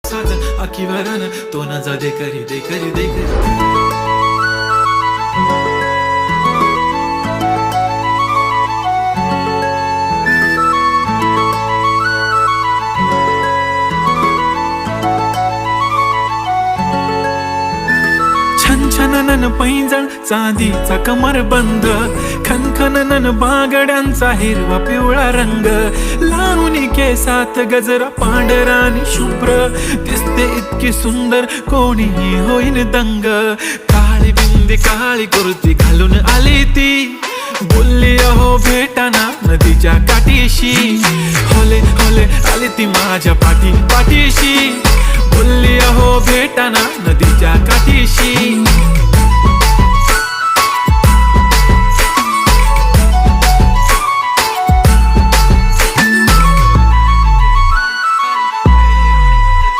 साथ आखीवरन तो न जा दे करी दे करी दे करी छनछननन पैंजण चांदीचा कमरबंद, खनखननन बागड्यांचा हिरवा पिवळा रंग, लावणी केसात गजरा पांढरा आणि शुभ्र, दिसते इतकी सुंदर कोणीही होईन दंग. काळी बिंदी काळी कुर्ती घालून आली ती, बोलली अहो भेटाना नदीच्या काठीशी, होले होले आली ती माझ्या पाठीशी, बोलली अहो भेटाना नदीच्या काठीशी.